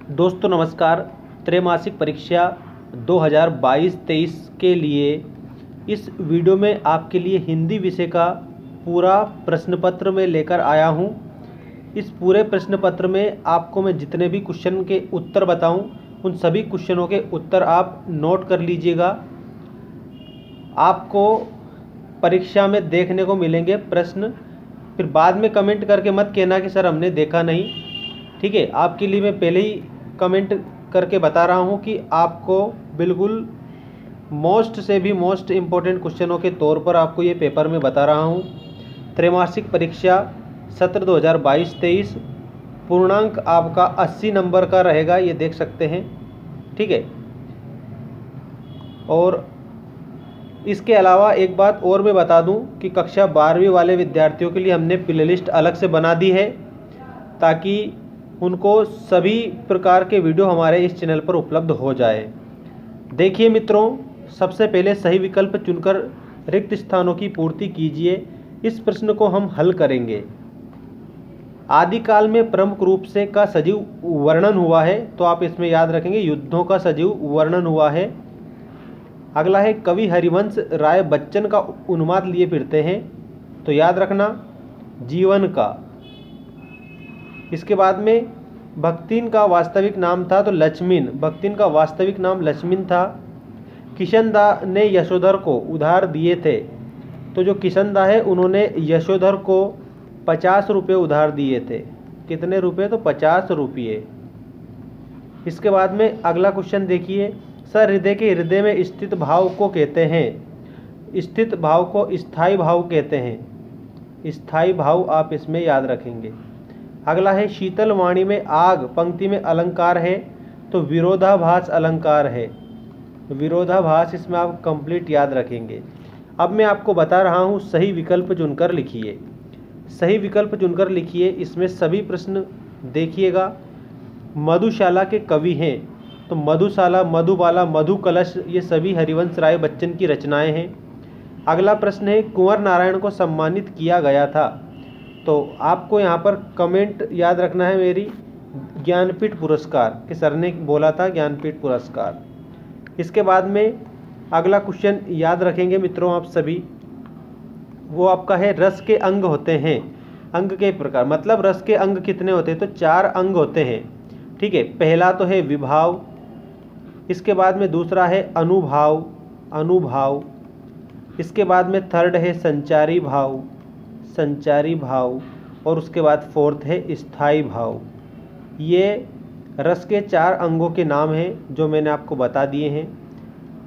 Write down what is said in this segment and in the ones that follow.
दोस्तों नमस्कार। त्रैमासिक परीक्षा 2022-23 के लिए इस वीडियो में आपके लिए हिंदी विषय का पूरा प्रश्न पत्र में लेकर आया हूं। इस पूरे प्रश्न पत्र में आपको मैं जितने भी क्वेश्चन के उत्तर बताऊं उन सभी क्वेश्चनों के उत्तर आप नोट कर लीजिएगा। आपको परीक्षा में देखने को मिलेंगे प्रश्न, फिर बाद में कमेंट करके मत कहना कि सर हमने देखा नहीं। ठीक है, आपके लिए मैं पहले ही कमेंट करके बता रहा हूं कि आपको बिल्कुल मोस्ट से भी मोस्ट इम्पोर्टेंट क्वेश्चनों के तौर पर आपको ये पेपर में बता रहा हूं। त्रैमासिक परीक्षा सत्र 2022-23 पूर्णांक आपका 80 नंबर का रहेगा, ये देख सकते हैं। ठीक है, और इसके अलावा एक बात और मैं बता दूं कि कक्षा 12वीं वाले विद्यार्थियों के लिए हमने प्ले लिस्ट अलग से बना दी है ताकि उनको सभी प्रकार के वीडियो हमारे इस चैनल पर उपलब्ध हो जाए। देखिए मित्रों, सबसे पहले सही विकल्प चुनकर रिक्त स्थानों की पूर्ति कीजिए। इस प्रश्न को हम हल करेंगे। आदिकाल में प्रमुख रूप से का सजीव वर्णन हुआ है, तो आप इसमें याद रखेंगे युद्धों का सजीव वर्णन हुआ है। अगला है कवि हरिवंश राय बच्चन का उन्माद लिए फिरते हैं, तो याद रखना जीवन का। इसके बाद में भक्तिन का वास्तविक नाम था, तो लक्ष्मीन, भक्तिन का वास्तविक नाम लक्ष्मीन था। किशनदा ने यशोधर को उधार दिए थे, तो जो किशनदा है उन्होंने यशोधर को 50 रुपये उधार दिए थे। कितने रुपये? तो 50 रुपये। इसके बाद में अगला क्वेश्चन देखिए, सर हृदय के हृदय में स्थित भाव को कहते हैं। स्थित भाव को स्थायी भाव कहते हैं। स्थायी भाव आप इसमें याद रखेंगे। अगला है शीतल वाणी में आग पंक्ति में अलंकार है, तो विरोधाभास अलंकार है। विरोधाभास इसमें आप कंप्लीट याद रखेंगे। अब मैं आपको बता रहा हूँ सही विकल्प चुनकर लिखिए। सही विकल्प चुनकर लिखिए, इसमें सभी प्रश्न देखिएगा। मधुशाला के कवि हैं, तो मधुशाला, मधुबाला, मधु कलश ये सभी हरिवंश राय बच्चन की रचनाएं हैं। अगला प्रश्न है कुंवर नारायण को सम्मानित किया गया था, तो आपको यहाँ पर कमेंट याद रखना है मेरी, ज्ञानपीठ पुरस्कार कि सर ने बोला था ज्ञानपीठ पुरस्कार। इसके बाद में अगला क्वेश्चन याद रखेंगे मित्रों आप सभी, वो आपका है रस के अंग होते हैं। अंग के प्रकार मतलब रस के अंग कितने होते हैं? तो 4 अंग होते हैं। ठीक है, पहला तो है विभाव, इसके बाद में दूसरा है अनुभाव, अनुभाव। इसके बाद में थर्ड है संचारी भाव, संचारी भाव, और उसके बाद फोर्थ है स्थायी भाव। ये रस के 4 अंगों के नाम हैं जो मैंने आपको बता दिए हैं।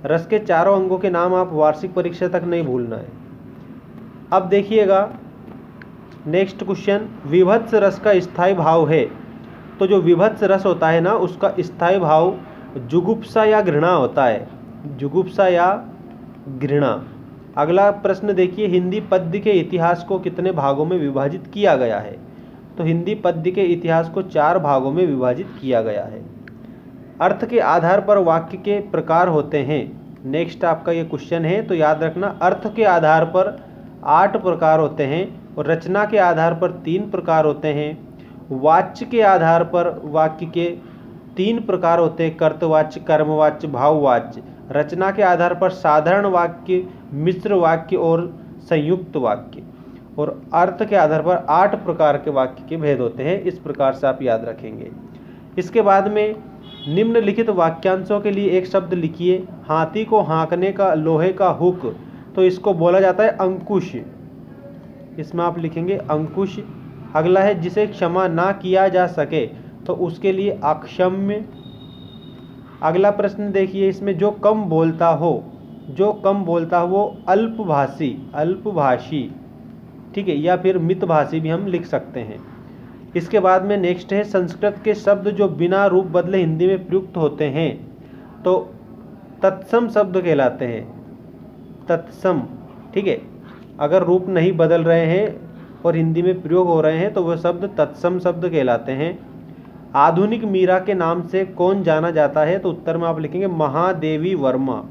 रस के चारों अंगों के नाम आप वार्षिक परीक्षा तक नहीं भूलना है। अब देखिएगा नेक्स्ट क्वेश्चन, विभत्स रस का स्थायी भाव है, तो जो विभत्स रस होता है ना उसका स्थायी भाव जुगुप्सा या घृणा होता है। जुगुप्सा या घृणा। अगला प्रश्न देखिए, हिंदी पद्य के इतिहास को कितने भागों में विभाजित किया गया है? तो हिंदी पद्य के इतिहास को 4 भागों में विभाजित किया गया है। अर्थ के आधार पर वाक्य के प्रकार होते हैं। नेक्स्ट आपका ये क्वेश्चन है, तो याद रखना अर्थ के आधार पर 8 प्रकार होते हैं, और रचना के आधार पर 3 प्रकार होते हैं। वाच्य के आधार पर वाक्य के 3 प्रकार होते हैं, कर्तवाच्य, कर्मवाच्य, भाववाच्य। रचना के आधार पर साधारण वाक्य, मिश्र वाक्य और संयुक्त वाक्य। और अर्थ के आधार पर 8 प्रकार के वाक्य के भेद होते हैं। इस प्रकार से आप याद रखेंगे। इसके बाद में निम्नलिखित वाक्यांशों के लिए एक शब्द लिखिए। हाथी को हाँकने का लोहे का हुक, तो इसको बोला जाता है अंकुश। इसमें आप लिखेंगे अंकुश। अगला है जिसे क्षमा ना किया जा सके, तो उसके लिए अक्षम्य। अगला प्रश्न देखिए, इसमें जो कम बोलता हो, जो कम बोलता हो वो अल्पभाषी, अल्पभाषी। ठीक है, या फिर मितभाषी भी हम लिख सकते हैं। इसके बाद में नेक्स्ट है संस्कृत के शब्द जो बिना रूप बदले हिंदी में प्रयुक्त होते हैं, तो तत्सम शब्द कहलाते हैं। तत्सम। ठीक है, अगर रूप नहीं बदल रहे हैं और हिंदी में प्रयोग हो रहे हैं तो वह शब्द तत्सम शब्द कहलाते हैं। आधुनिक मीरा के नाम से कौन जाना जाता है? तो उत्तर में आप लिखेंगे महादेवी वर्मा।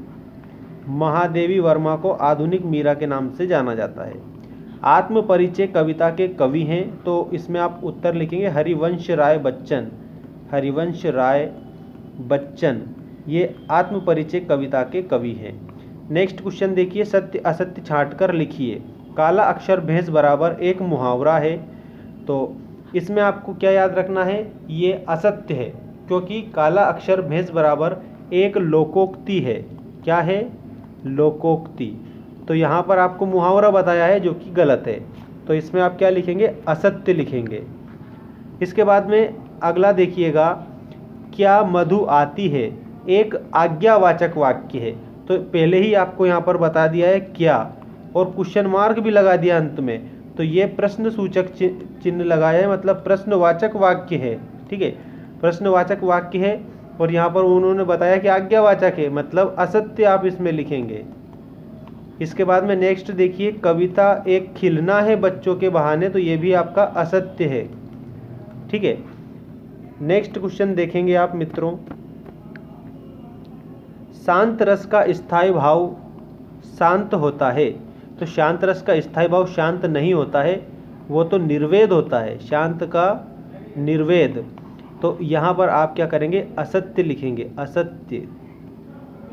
महादेवी वर्मा को आधुनिक मीरा के नाम से जाना जाता है। आत्म परिचय कविता के कवि हैं, तो इसमें आप उत्तर लिखेंगे हरिवंश राय बच्चन। हरिवंश राय बच्चन ये आत्मपरिचय कविता के कवि हैं। नेक्स्ट क्वेश्चन देखिए, सत्य असत्य छांटकर लिखिए। काला अक्षर भैंस बराबर एक मुहावरा है, तो इसमें आपको क्या याद रखना है, ये असत्य है, क्योंकि काला अक्षर भैंस बराबर एक लोकोक्ति है। क्या है, लोकोक्ति। तो यहाँ पर आपको मुहावरा बताया है जो कि गलत है, तो इसमें आप क्या लिखेंगे, असत्य लिखेंगे। इसके बाद में अगला देखिएगा, क्या मधु आती है एक आज्ञावाचक वाक्य है। तो पहले ही आपको यहाँ पर बता दिया है क्या, और क्वेश्चन मार्क भी लगा दिया अंत में, तो ये प्रश्न सूचक चिन्ह लगाया है, मतलब प्रश्नवाचक वाक्य है। ठीक है, प्रश्नवाचक वाक्य है, और यहाँ पर उन्होंने बताया कि आज्ञावाचक है, मतलब असत्य आप इसमें लिखेंगे। इसके बाद में नेक्स्ट देखिए, कविता एक खिलना है बच्चों के बहाने, तो ये भी आपका असत्य है। ठीक है, नेक्स्ट क्वेश्चन देखेंगे आप मित्रों, शांत रस का स्थायी भाव शांत होता है। तो शांत रस का स्थायी भाव शांत नहीं होता है, वो तो निर्वेद होता है, शांत का निर्वेद। तो यहाँ पर आप क्या करेंगे, असत्य लिखेंगे, असत्य।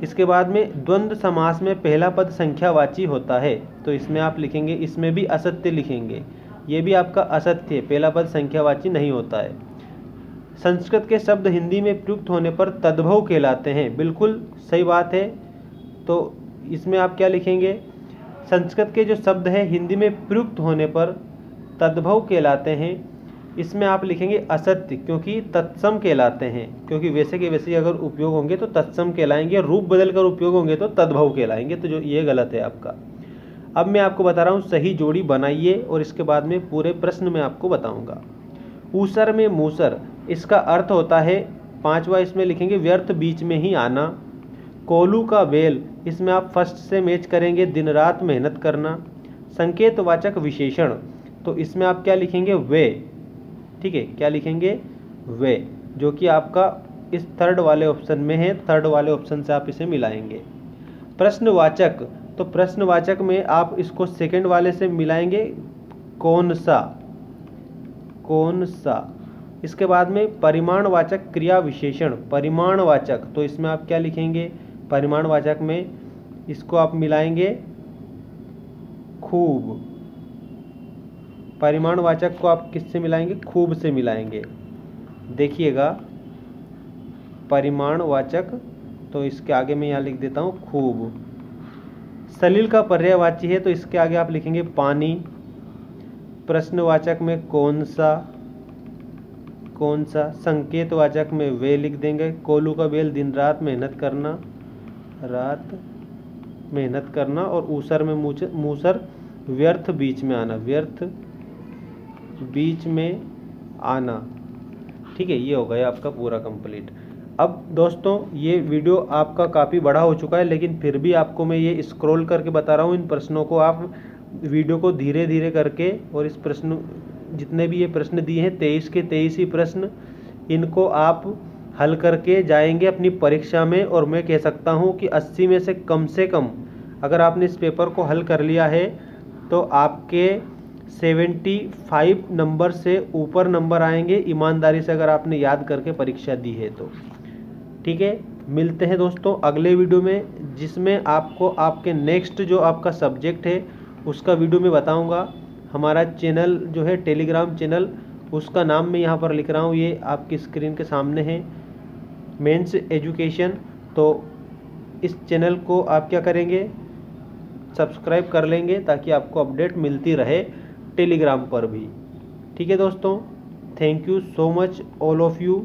इसके बाद में द्वंद्व समास में पहला पद संख्यावाची होता है, तो इसमें आप लिखेंगे, इसमें भी असत्य लिखेंगे, ये भी आपका असत्य है, पहला पद संख्यावाची नहीं होता है। संस्कृत के शब्द हिंदी में प्रयुक्त होने पर तद्भव कहलाते हैं, बिल्कुल सही बात है। तो इसमें आप क्या लिखेंगे, संस्कृत के जो शब्द हैं हिंदी में प्रयुक्त होने पर तद्भव कहलाते हैं, इसमें आप लिखेंगे असत्य, क्योंकि तत्सम कहलाते हैं, क्योंकि वैसे के वैसे अगर उपयोग होंगे तो तत्सम कहलाएंगे, रूप बदलकर उपयोग होंगे तो तद्भव कहलाएंगे, तो जो ये गलत है आपका। अब मैं आपको बता रहा हूँ, सही जोड़ी बनाइए और इसके बाद में पूरे प्रश्न में आपको बताऊँगा। ऊसर में मूसर, इसका अर्थ होता है, पांचवा इसमें लिखेंगे व्यर्थ बीच में ही आना। कोलू का बेल, इसमें आप फर्स्ट से मैच करेंगे, दिन रात मेहनत करना। संकेतवाचक विशेषण, तो इसमें आप क्या लिखेंगे, वे। ठीक है, क्या लिखेंगे, वे, जो कि आपका इस थर्ड वाले ऑप्शन में है, थर्ड वाले ऑप्शन से आप इसे मिलाएंगे। प्रश्नवाचक, तो प्रश्नवाचक में आप इसको सेकंड वाले से मिलाएंगे, कौन सा, कौन सा। इसके बाद में परिमाणवाचक क्रिया विशेषण, परिमाणवाचक, तो इसमें आप क्या लिखेंगे, परिमाणवाचक में इसको आप मिलाएंगे खूब। परिमाणवाचक को आप किससे मिलाएंगे, खूब से मिलाएंगे। देखिएगा परिमाणवाचक, तो इसके आगे मैं यहाँ लिख देता हूँ खूब। सलील का पर्यायवाची है, तो इसके आगे आप लिखेंगे पानी। प्रश्नवाचक में कौन सा, कौन सा। संकेतवाचक में वे लिख देंगे। कोलू का बेल, दिन रात मेहनत करना, रात मेहनत करना। और ऊसर में मूसर, व्यर्थ बीच में आना, व्यर्थ बीच में आना। ठीक है, ये हो गया आपका पूरा कंप्लीट। अब दोस्तों ये वीडियो आपका काफ़ी बड़ा हो चुका है, लेकिन फिर भी आपको मैं ये स्क्रॉल करके बता रहा हूँ। इन प्रश्नों को आप वीडियो को धीरे धीरे करके, और इस प्रश्न जितने भी ये प्रश्न दिए हैं 23 के 23 ही प्रश्न, इनको आप हल करके जाएंगे अपनी परीक्षा में। और मैं कह सकता हूँ कि 80 में से कम अगर आपने इस पेपर को हल कर लिया है तो आपके 75 नंबर से ऊपर नंबर आएंगे, ईमानदारी से अगर आपने याद करके परीक्षा दी है तो। ठीक है, मिलते हैं दोस्तों अगले वीडियो में, जिसमें आपको आपके नेक्स्ट जो आपका सब्जेक्ट है उसका वीडियो में बताऊंगा। हमारा चैनल जो है टेलीग्राम चैनल, उसका नाम मैं यहाँ पर लिख रहा हूँ, ये आपकी स्क्रीन के सामने है, मेंस एजुकेशन। तो इस चैनल को आप क्या करेंगे, सब्सक्राइब कर लेंगे, ताकि आपको अपडेट मिलती रहे टेलीग्राम पर भी। ठीक है दोस्तों, thank you so much all of you.